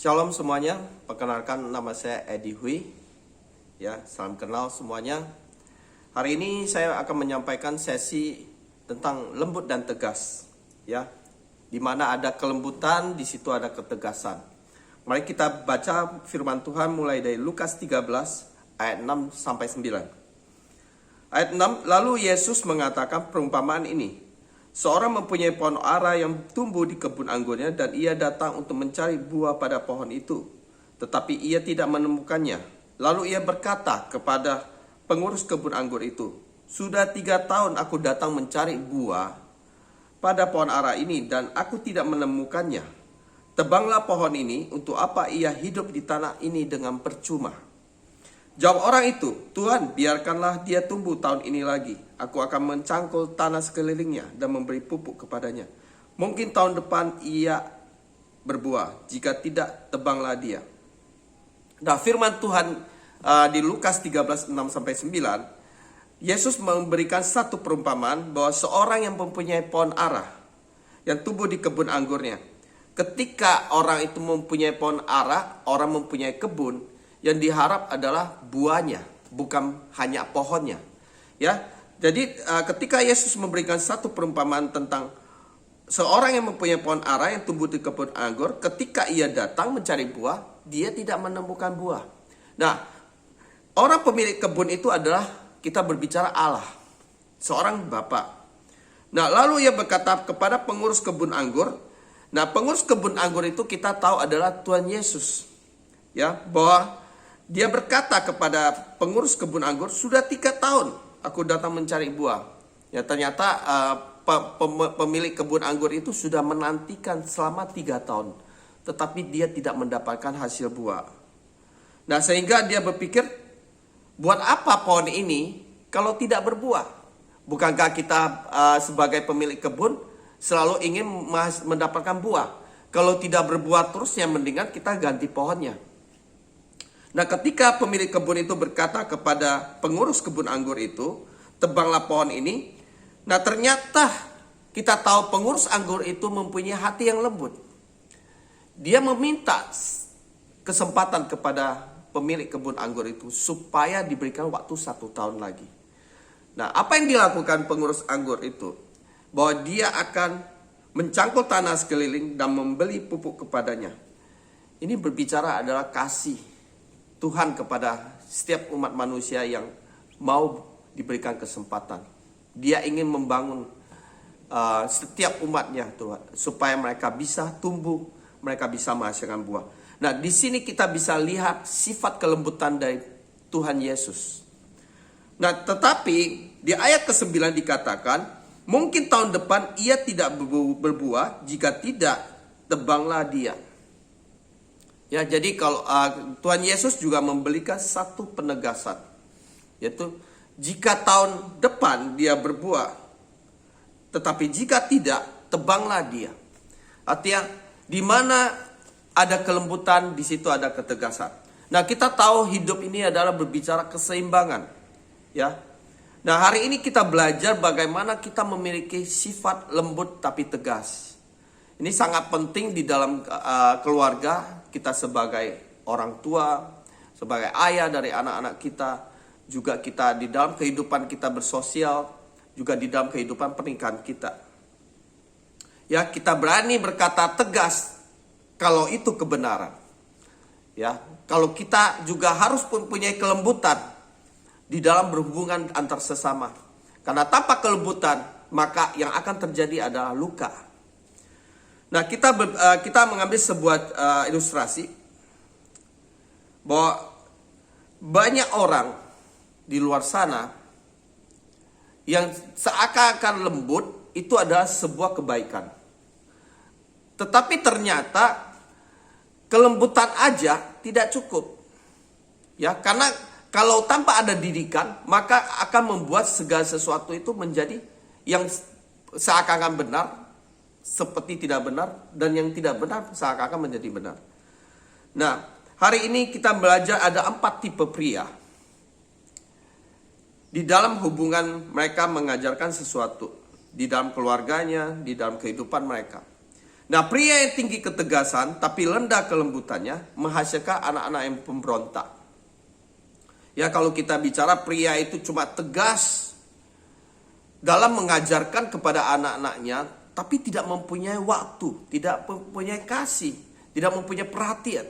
Shalom semuanya, perkenalkan nama saya Edi Hui. Ya, salam kenal semuanya. Hari ini saya akan menyampaikan sesi tentang lembut dan tegas. Ya, di mana ada kelembutan, di situ ada ketegasan. Mari kita baca firman Tuhan mulai dari Lukas 13 ayat 6 sampai 9. Ayat 6, lalu Yesus mengatakan perumpamaan ini. Seorang mempunyai pohon ara yang tumbuh di kebun anggurnya dan ia datang untuk mencari buah pada pohon itu. Tetapi ia tidak menemukannya. Lalu ia berkata kepada pengurus kebun anggur itu, "Sudah 3 tahun aku datang mencari buah pada pohon ara ini dan aku tidak menemukannya. Tebanglah pohon ini, untuk apa ia hidup di tanah ini dengan percuma?" Jawab orang itu, "Tuhan, biarkanlah dia tumbuh tahun ini lagi. Aku akan mencangkul tanah sekelilingnya dan memberi pupuk kepadanya. Mungkin tahun depan ia berbuah, jika tidak tebanglah dia." Nah, firman Tuhan di Lukas 13, 6-9, Yesus memberikan satu perumpamaan bahwa seorang yang mempunyai pohon ara yang tumbuh di kebun anggurnya. Ketika orang itu mempunyai pohon ara, orang mempunyai kebun, yang diharap adalah buahnya, bukan hanya pohonnya. Ya, jadi ketika Yesus memberikan satu perumpamaan tentang seorang yang mempunyai pohon ara yang tumbuh di kebun anggur, ketika ia datang mencari buah, dia tidak menemukan buah. Nah, orang pemilik kebun itu adalah, kita berbicara Allah, seorang bapak. Nah, lalu ia berkata kepada pengurus kebun anggur. Nah, pengurus kebun anggur itu kita tahu adalah Tuhan Yesus. Ya, bahwa dia berkata kepada pengurus kebun anggur, "Sudah 3 tahun aku datang mencari buah." Ya, ternyata pemilik kebun anggur itu sudah menantikan selama 3 tahun. Tetapi dia tidak mendapatkan hasil buah. Nah, sehingga dia berpikir, buat apa pohon ini kalau tidak berbuah? Bukankah kita sebagai pemilik kebun selalu ingin mendapatkan buah? Kalau tidak berbuah terus, yang mendingan kita ganti pohonnya. Nah, ketika pemilik kebun itu berkata kepada pengurus kebun anggur itu, "Tebanglah pohon ini." Nah, ternyata kita tahu pengurus anggur itu mempunyai hati yang lembut. Dia meminta kesempatan kepada pemilik kebun anggur itu supaya diberikan waktu 1 tahun lagi. Nah, apa yang dilakukan pengurus anggur itu? Bahwa dia akan mencangkul tanah sekeliling dan membeli pupuk kepadanya. Ini berbicara adalah kasih Tuhan kepada setiap umat manusia yang mau diberikan kesempatan. Dia ingin membangun setiap umatnya, Tuhan, supaya mereka bisa tumbuh, mereka bisa menghasilkan buah. Nah, di sini kita bisa lihat sifat kelembutan dari Tuhan Yesus. Nah, tetapi di ayat ke-9 dikatakan, mungkin tahun depan ia tidak berbuah, jika tidak, tebanglah dia. Ya, jadi kalau Tuhan Yesus juga memberikan satu penegasan, yaitu jika tahun depan dia berbuah, tetapi jika tidak, tebanglah dia. Artinya, di mana ada kelembutan, di situ ada ketegasan. Nah, kita tahu hidup ini adalah berbicara keseimbangan. Ya. Nah, hari ini kita belajar bagaimana kita memiliki sifat lembut tapi tegas. Ini sangat penting di dalam keluarga kita sebagai orang tua, sebagai ayah dari anak-anak kita, juga kita di dalam kehidupan kita bersosial, juga di dalam kehidupan pernikahan kita. Ya, kita berani berkata tegas kalau itu kebenaran. Ya, kalau kita juga harus mempunyai kelembutan di dalam berhubungan antar sesama. Karena tanpa kelembutan, maka yang akan terjadi adalah luka. Nah, kita mengambil sebuah ilustrasi bahwa banyak orang di luar sana yang seakan-akan lembut itu adalah sebuah kebaikan. Tetapi ternyata kelembutan aja tidak cukup. Ya, karena kalau tanpa ada didikan, maka akan membuat segala sesuatu itu menjadi yang seakan-akan benar seperti tidak benar, dan yang tidak benar seakan-akan menjadi benar. Nah, hari ini kita belajar ada 4 tipe pria. Di dalam hubungan mereka mengajarkan sesuatu, di dalam keluarganya, di dalam kehidupan mereka. Nah, pria yang tinggi ketegasan tapi rendah kelembutannya menghasilkan anak-anak yang pemberontak. Ya, kalau kita bicara pria itu cuma tegas dalam mengajarkan kepada anak-anaknya, tapi tidak mempunyai waktu, tidak mempunyai kasih, tidak mempunyai perhatian,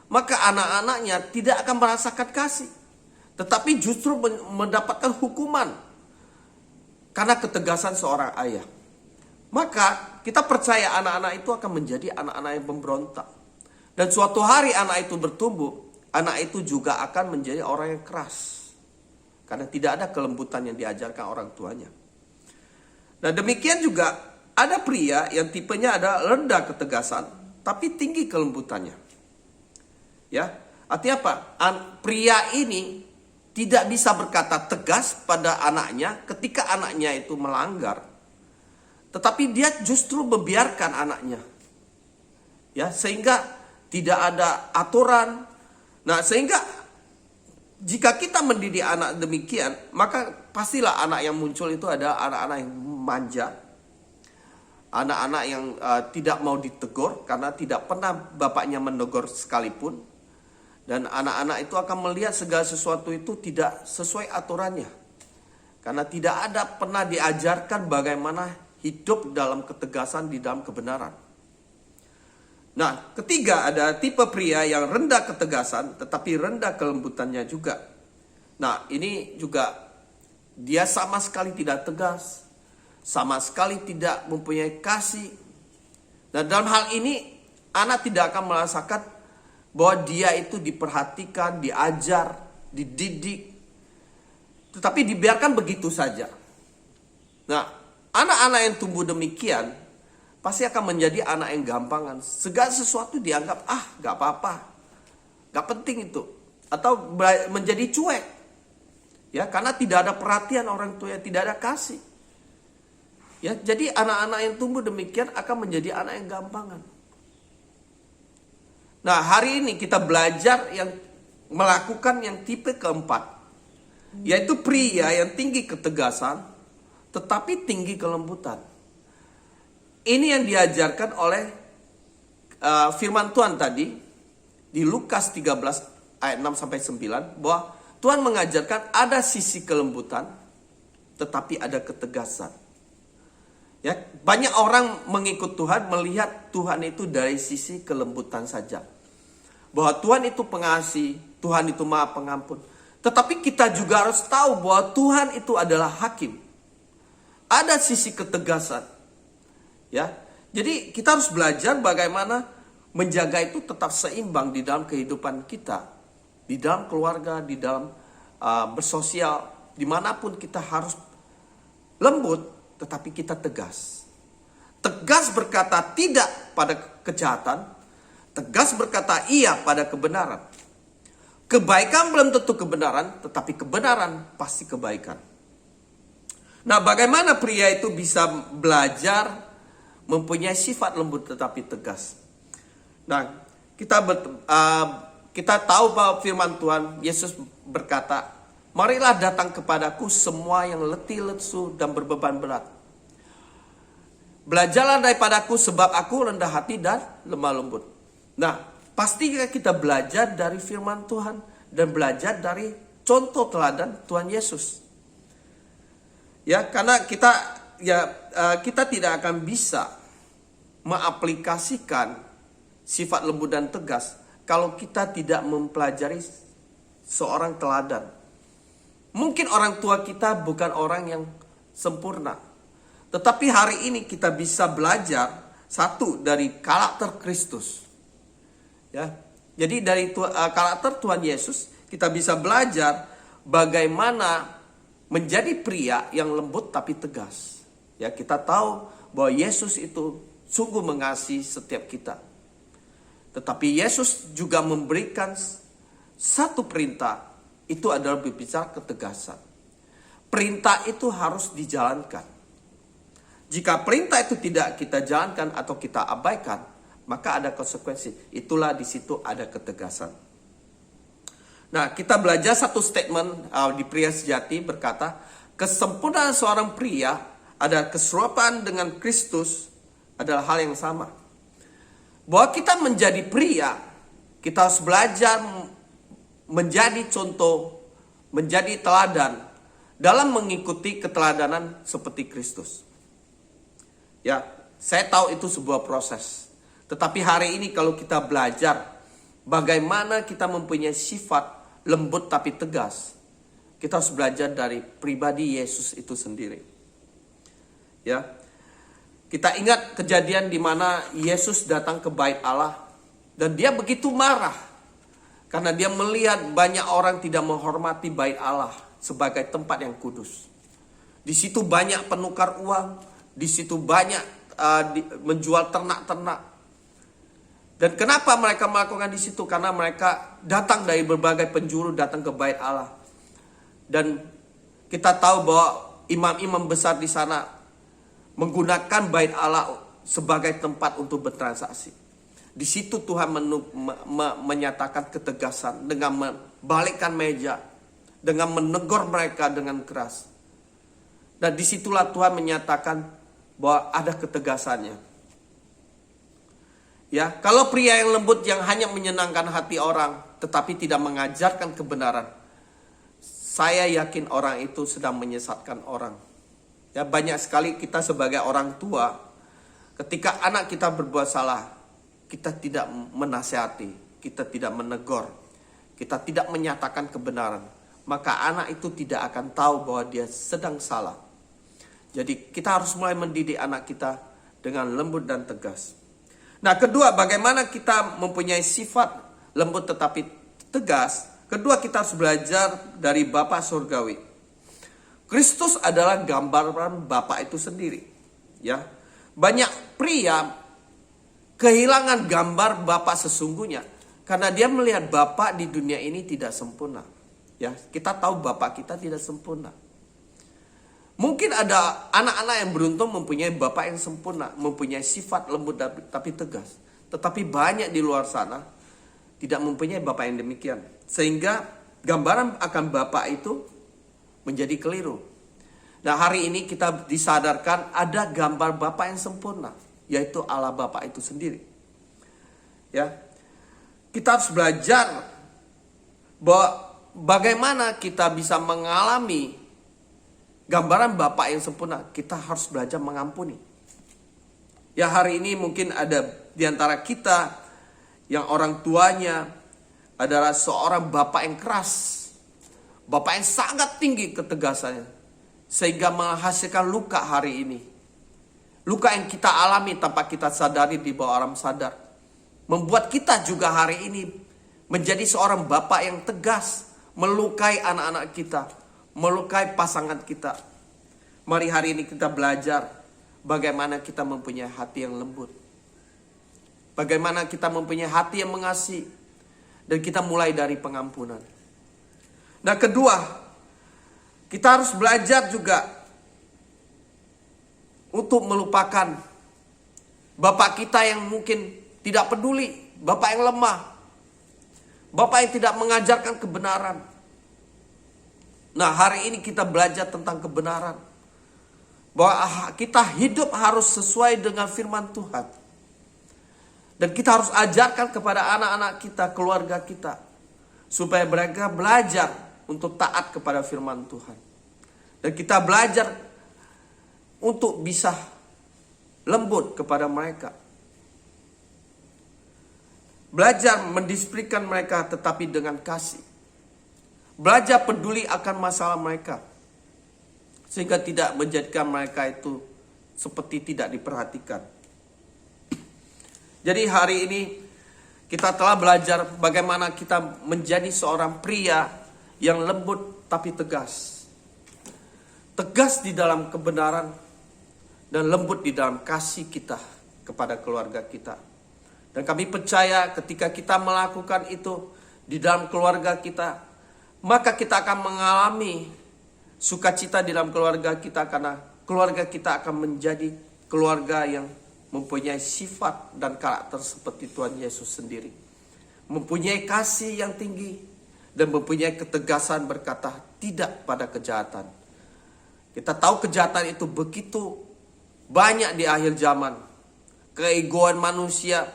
maka anak-anaknya tidak akan merasakan kasih, tetapi justru mendapatkan hukuman karena ketegasan seorang ayah. Maka kita percaya anak-anak itu akan menjadi anak-anak yang pemberontak. Dan suatu hari anak itu bertumbuh, anak itu juga akan menjadi orang yang keras. Karena tidak ada kelembutan yang diajarkan orang tuanya. Nah, demikian juga ada pria yang tipenya ada rendah ketegasan, tapi tinggi kelembutannya. Ya, artinya apa? Pria ini tidak bisa berkata tegas pada anaknya ketika anaknya itu melanggar. Tetapi dia justru membiarkan anaknya. Ya, sehingga tidak ada aturan. Nah, sehingga jika kita mendidik anak demikian, maka pastilah anak yang muncul itu ada anak-anak yang manja. Anak-anak yang tidak mau ditegur karena tidak pernah bapaknya menegur sekalipun. Dan anak-anak itu akan melihat segala sesuatu itu tidak sesuai aturannya. Karena tidak ada pernah diajarkan bagaimana hidup dalam ketegasan di dalam kebenaran. Nah, ketiga ada tipe pria yang rendah ketegasan tetapi rendah kelembutannya juga. Nah, ini juga dia sama sekali tidak tegas, sama sekali tidak mempunyai kasih. Nah, dalam hal ini anak tidak akan merasakan bahwa dia itu diperhatikan, diajar, dididik, tetapi dibiarkan begitu saja. Nah, anak-anak yang tumbuh demikian pasti akan menjadi anak yang gampangan. Segala sesuatu dianggap gak apa-apa, gak penting itu, atau menjadi cuek. Ya, karena tidak ada perhatian orang tua, tidak ada kasih. Ya, jadi anak-anak yang tumbuh demikian akan menjadi anak yang gampangan. Nah, hari ini kita belajar yang melakukan yang tipe keempat, yaitu pria yang tinggi ketegasan tetapi tinggi kelembutan. Ini yang diajarkan oleh firman Tuhan tadi di Lukas 13 ayat 6 sampai 9, bahwa Tuhan mengajarkan ada sisi kelembutan tetapi ada ketegasan. Ya, banyak orang mengikut Tuhan melihat Tuhan itu dari sisi kelembutan saja. Bahwa Tuhan itu pengasih, Tuhan itu Maha Pengampun. Tetapi kita juga harus tahu bahwa Tuhan itu adalah hakim. Ada sisi ketegasan. Ya. Jadi kita harus belajar bagaimana menjaga itu tetap seimbang di dalam kehidupan kita. Di dalam keluarga, di dalam bersosial, dimanapun kita harus lembut, tetapi kita tegas. Tegas berkata tidak pada kejahatan, tegas berkata iya pada kebenaran. Kebaikan belum tentu kebenaran, tetapi kebenaran pasti kebaikan. Nah, bagaimana pria itu bisa belajar mempunyai sifat lembut tetapi tegas? Nah, kita tahu bahwa firman Tuhan, Yesus berkata, "Marilah datang kepadaku semua yang letih lesu dan berbeban berat. Belajarlah daripadaku sebab aku rendah hati dan lemah lembut." Nah, pasti kita belajar dari firman Tuhan dan belajar dari contoh teladan Tuhan Yesus. Ya, karena kita tidak akan bisa mengaplikasikan sifat lembut dan tegas kalau kita tidak mempelajari seorang teladan. Mungkin orang tua kita bukan orang yang sempurna, tetapi hari ini kita bisa belajar satu dari karakter Kristus. Ya, jadi dari karakter Tuhan Yesus kita bisa belajar bagaimana menjadi pria yang lembut tapi tegas. Ya, kita tahu bahwa Yesus itu sungguh mengasihi setiap kita. Tetapi Yesus juga memberikan satu perintah, itu adalah berbicara ketegasan. Perintah itu harus dijalankan. Jika perintah itu tidak kita jalankan atau kita abaikan, maka ada konsekuensi. Itulah di situ ada ketegasan. Nah, kita belajar satu statement di Pria Sejati berkata, kesempurnaan seorang pria ada keserupaan dengan Kristus adalah hal yang sama. bahwa kita menjadi pria, kita harus belajar menjadi contoh, menjadi teladan dalam mengikuti keteladanan seperti Kristus. Ya, saya tahu itu sebuah proses. Tetapi hari ini kalau kita belajar bagaimana kita mempunyai sifat lembut tapi tegas, kita harus belajar dari pribadi Yesus itu sendiri. Ya, kita ingat kejadian di mana Yesus datang ke bait Allah dan dia begitu marah karena dia melihat banyak orang tidak menghormati bait Allah sebagai tempat yang kudus. Di situ banyak penukar uang, di situ banyak menjual ternak-ternak. Dan kenapa mereka melakukan di situ? Karena mereka datang dari berbagai penjuru, datang ke bait Allah. Dan kita tahu bahwa imam-imam besar di sana menggunakan bait Allah sebagai tempat untuk bertransaksi. Di situ Tuhan menyatakan ketegasan dengan membalikkan meja, dengan menegur mereka dengan keras. Dan disitulah Tuhan menyatakan bahwa ada ketegasannya. Ya, kalau pria yang lembut yang hanya menyenangkan hati orang, tetapi tidak mengajarkan kebenaran, saya yakin orang itu sedang menyesatkan orang. Ya, banyak sekali kita sebagai orang tua, ketika anak kita berbuat salah, kita tidak menasihati, kita tidak menegur, kita tidak menyatakan kebenaran, maka anak itu tidak akan tahu bahwa dia sedang salah. Jadi kita harus mulai mendidik anak kita dengan lembut dan tegas. Nah, kedua, bagaimana kita mempunyai sifat lembut tetapi tegas? Kedua, kita harus belajar dari Bapa Surgawi. Kristus adalah gambaran Bapa itu sendiri. Ya, banyak pria kehilangan gambar Bapa sesungguhnya karena dia melihat Bapa di dunia ini tidak sempurna. Ya, kita tahu Bapa kita tidak sempurna. Mungkin ada anak-anak yang beruntung mempunyai bapak yang sempurna, mempunyai sifat lembut tapi tegas. Tetapi banyak di luar sana tidak mempunyai bapak yang demikian. Sehingga gambaran akan bapak itu menjadi keliru. Nah, hari ini kita disadarkan ada gambar bapak yang sempurna, yaitu Allah Bapa itu sendiri. Ya, kita harus belajar bahwa bagaimana kita bisa mengalami gambaran Bapa yang sempurna. Kita harus belajar mengampuni. Ya, hari ini mungkin ada di antara kita yang orang tuanya adalah seorang bapak yang keras, bapak yang sangat tinggi ketegasannya, sehingga menghasilkan luka hari ini. Luka yang kita alami tanpa kita sadari di bawah alam sadar, membuat kita juga hari ini menjadi seorang bapak yang tegas, melukai anak-anak kita, melukai pasangan kita. Mari hari ini kita belajar bagaimana kita mempunyai hati yang lembut, bagaimana kita mempunyai hati yang mengasihi, dan kita mulai dari pengampunan. Nah, kedua, kita harus belajar juga untuk melupakan bapak kita yang mungkin tidak peduli, bapak yang lemah, bapak yang tidak mengajarkan kebenaran. Nah, hari ini kita belajar tentang kebenaran, bahwa kita hidup harus sesuai dengan firman Tuhan. Dan kita harus ajarkan kepada anak-anak kita, keluarga kita, supaya mereka belajar untuk taat kepada firman Tuhan. Dan kita belajar untuk bisa lembut kepada mereka. Belajar mendisiplinkan mereka tetapi dengan kasih. Belajar peduli akan masalah mereka, sehingga tidak menjadikan mereka itu seperti tidak diperhatikan. Jadi hari ini kita telah belajar bagaimana kita menjadi seorang pria yang lembut tapi tegas. Tegas di dalam kebenaran dan lembut di dalam kasih kita kepada keluarga kita. Dan kami percaya ketika kita melakukan itu di dalam keluarga kita, maka kita akan mengalami sukacita di dalam keluarga kita, karena keluarga kita akan menjadi keluarga yang mempunyai sifat dan karakter seperti Tuhan Yesus sendiri. Mempunyai kasih yang tinggi dan mempunyai ketegasan berkata tidak pada kejahatan. Kita tahu kejahatan itu begitu banyak di akhir zaman. Keegoan manusia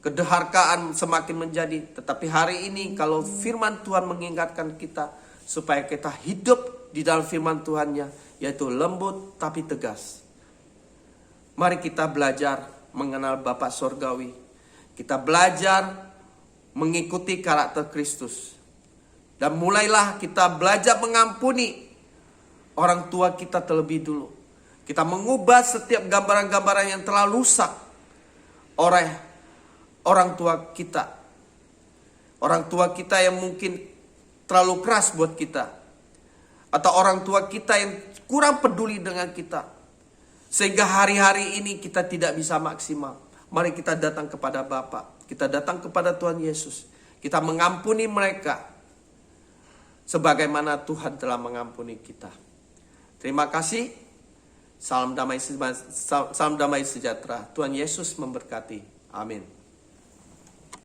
kederhakaan semakin menjadi. Tetapi hari ini kalau firman Tuhan mengingatkan kita supaya kita hidup di dalam firman Tuhannya, yaitu lembut tapi tegas. Mari kita belajar mengenal Bapa Sorgawi. Kita belajar mengikuti karakter Kristus. Dan mulailah kita belajar mengampuni orang tua kita terlebih dulu. Kita mengubah setiap gambaran-gambaran yang telah rusak oleh orang tua kita. Orang tua kita yang mungkin terlalu keras buat kita. Atau orang tua kita yang kurang peduli dengan kita. Sehingga hari-hari ini kita tidak bisa maksimal. Mari kita datang kepada Bapa. Kita datang kepada Tuhan Yesus. Kita mengampuni mereka. Sebagaimana Tuhan telah mengampuni kita. Terima kasih. Salam damai sejahtera. Tuhan Yesus memberkati. Amin.